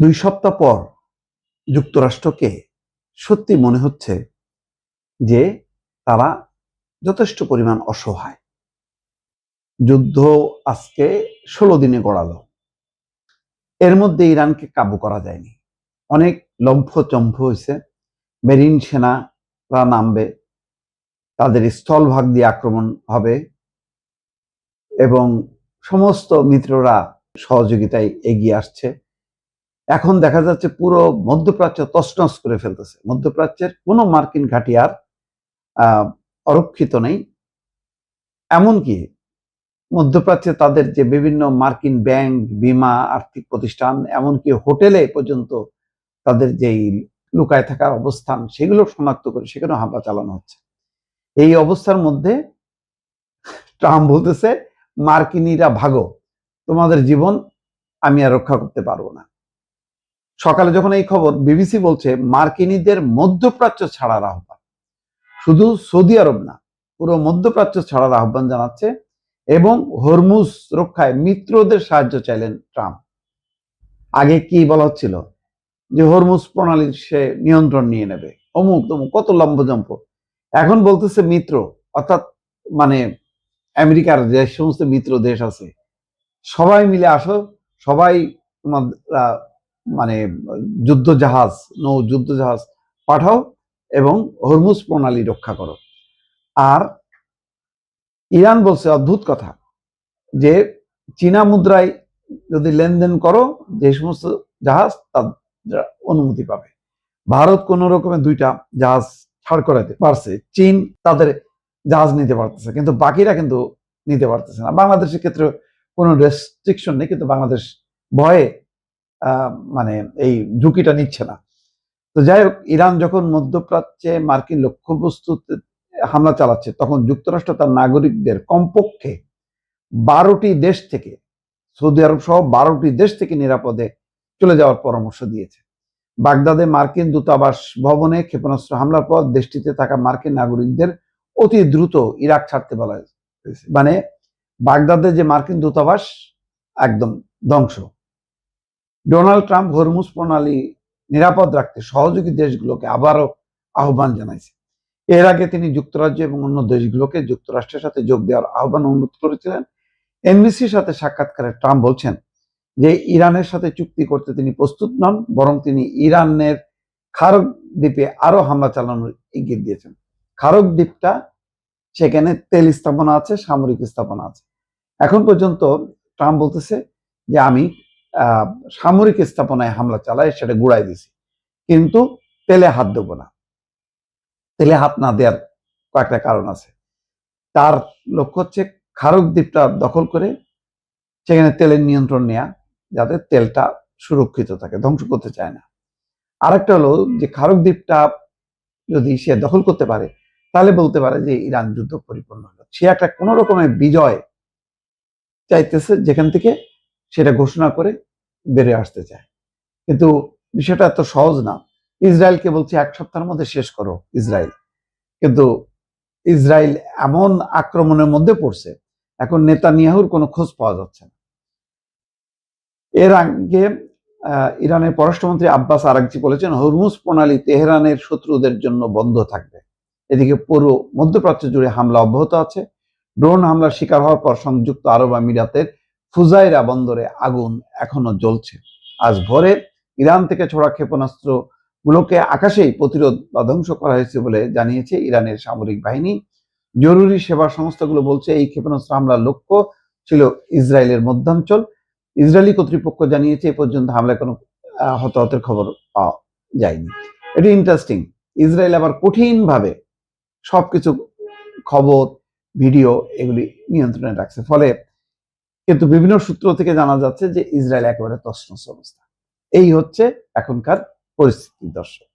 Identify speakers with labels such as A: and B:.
A: 2 সপ্তাহ পর যুক্তরাষ্ট্রকে সত্যি মনে হচ্ছে যে তারা যথেষ্ট পরিমাণ অসহায়। যুদ্ধ আজকে 16 দিনে গড়ালো, এর মধ্যে ইরানকে কাবু করা যায়নি। অনেক লম্ফচম্ফ হয়েছে। মেরিন সেনারা নামবে, তাদের স্থলভাগ দিয়ে আক্রমণ হবে এবং সমস্ত মিত্ররা সহযোগিতায় এগিয়ে আসছে। এখন দেখা যাচ্ছে পুরো মধ্যপ্রাচ্য তছনছ করে ফেলতেছে। মধ্যপ্রাচ্যের কোনো মার্কিন ঘাঁটি আর অরক্ষিত নেই। এমনকি মধ্যপ্রাচ্যে তাদের যে বিভিন্ন মার্কিন ব্যাংক, বিমা, আর্থিক প্রতিষ্ঠান, এমনকি হোটেলে পর্যন্ত তাদের যেই লুকায় থাকার অবস্থান, সেগুলো শনাক্ত করে সেখানে হামলা চালানো হচ্ছে। এই অবস্থার মধ্যে ট্রাম্প বলতেছে, মার্কিনীরা ভাগো, তোমাদের জীবন আমি আর রক্ষা করতে পারবো না। সকালে যখন এই খবর, বিবিসি বলছে মার্কিনীদের মধ্যপ্রাচ্য ছাড়ার আহ্বান, শুধু সৌদি আরব না, পুরো মধ্যপ্রাচ্য ছাড়ার আহ্বান জানাচ্ছে এবং হরমুজ রক্ষায় মিত্রদের সাহায্য চাইলেন ট্রাম্প। আগে কি বলা হচ্ছিল যে হরমুজ প্রণালীর সে নিয়ন্ত্রণ নিয়ে নেবে, অমুক তমুক, কত লম্বজম্প। এখন বলতেছে মিত্র, অর্থাৎ মানে আমেরিকার যে সমস্ত মিত্র দেশ আছে সবাই মিলে আসো, সবাই তোমার মানে যুদ্ধ জাহাজ, নৌ যুদ্ধ জাহাজ পাঠাও এবং হরমুজ প্রণালী রক্ষা করো। আর ইরান বলছে অদ্ভুত কথা যে চীনা মুদ্রায় যদি লেনদেন করো, যে সমস্ত জাহাজ তার অনুমতি পাবে। ভারত কোন রকমে 2টা জাহাজ ছাড় করাতে পারছে, চীন তাদের জাহাজ নিতে পারতেছে, কিন্তু বাকিরা কিন্তু নিতে পারতেছে না। বাংলাদেশের ক্ষেত্রে কোনো রেস্ট্রিকশন নেই, কিন্তু বাংলাদেশ ভয়ে মানে এই ঝুঁকিটা নিচ্ছে না। তো যাই হোক, ইরান যখন মধ্যপ্রাচ্যে মার্কিন লক্ষ্যবস্তুতে হামলা চালাচ্ছে, তখন যুক্তরাষ্ট্র তার নাগরিকদের কমপক্ষে 12টি দেশ থেকে, সৌদি আরব সহ 12টি দেশ থেকে নিরাপদে চলে যাওয়ার পরামর্শ দিয়েছে। বাগদাদে মার্কিন দূতাবাস ভবনে ক্ষেপণাস্ত্র হামলার পর দেশটিতে থাকা মার্কিন নাগরিকদের অতি দ্রুত ইরাক ছাড়তে বলা হয়েছে। মানে বাগদাদে যে মার্কিন দূতাবাস একদম ধ্বংস। ডোনাল্ড ট্রাম্প হরমুজ প্রণালী নিরাপদ রাখতে সহযোগী দেশগুলোকে আবারও আহ্বান জানাইছে। এর আগে তিনি যুক্তরাজ্য এবং অন্য দেশগুলোকে যুক্তরাষ্ট্রের সাথে যোগ দেওয়ার আহ্বান অনুরোধ করেছিলেন। এনবিসির সাথে সাক্ষাৎকারে ট্রাম্প বলছেন যে ইরানের সাথে চুক্তি করতে তিনি প্রস্তুত নন, বরং তিনি ইরানের খারগ দ্বীপে আরো হামলা চালানোর ইঙ্গিত দিয়েছেন। খারগ দ্বীপটা, সেখানে তেল স্থাপনা আছে, সামরিক স্থাপনা আছে। এখন পর্যন্ত ট্রাম্প বলতেছে যে আমি সামরিক স্থাপনায় হামলা চালাই, সেটা গুড়াই দিছি, কিন্তু তেলে হাত দেবো না। তেলে হাত না দেওয়ার কয়েকটা কারণ আছে। তার লক্ষ্য হচ্ছে খারগ দ্বীপটা দখল করে সেখানে তেলের নিয়ন্ত্রণ নেওয়া, যাতে তেলটা সুরক্ষিত থাকে, ধ্বংস করতে চায় না। আরেকটা হলো যে খারগ দ্বীপটা যদি সে দখল করতে পারে, তাহলে বলতে পারে যে ইরান যুদ্ধ পরিপূর্ণ হলো। সে একটা কোনো রকমের বিজয় চাইতেছে, যেখান থেকে সেটা ঘোষণা করে বেরিয়ে আসতে চায়। কিন্তু বিষয়টা এত সহজ না। ইসরায়েলকে বলছে 1 সপ্তাহের মধ্যে শেষ করো ইসরায়েল, কিন্তু ইসরায়েল এমন আক্রমণের মধ্যে পড়ছে, এখন নেতানিয়াহুর কোনো খোঁজ পাওয়া যাচ্ছে না। এর আগে ইরানের পররাষ্ট্রমন্ত্রী আব্বাস আরাগচি বলেছেন, হরমুজ প্রণালী তেহরানের শত্রুদের জন্য বন্ধ থাকবে। এদিকে পুরো মধ্যপ্রাচ্য জুড়ে হামলা অব্যাহত আছে। ড্রোন হামলার শিকার হওয়ার পর সংযুক্ত আরব আমিরাতের ফুজাইরা বন্দরে আগুন এখনো জ্বলছে। আজ ভোরে ইরান থেকে ছোড়া ক্ষেপণাস্ত্র গুলোকে আকাশেই প্রতিরোধ বা ধ্বংস করা হয়েছে বলে জানিয়েছে ইরানের সামরিক বাহিনী। জরুরি সেবা সংস্থাগুলো বলছে এই ক্ষেপণাস্ত্র হামলার লক্ষ্য ছিল ইসরায়েলের মধ্যাঞ্চল। ইসরায়েলি কর্তৃপক্ষ জানিয়েছে এ পর্যন্ত হামলায় কোনো হতাহতের খবর পাওয়া যায়নি। এটি ইন্টারেস্টিং। ইসরায়েল আবার কঠিনভাবে সবকিছু খবর, ভিডিও এগুলি নিয়ন্ত্রণে রাখছে, ফলে কিন্তু বিভিন্ন সূত্র থেকে জানা যাচ্ছে যে ইসরায়েল একেবারে তছনছ অবস্থা। এই হচ্ছে এখনকার পরিস্থিতি, দর্শক।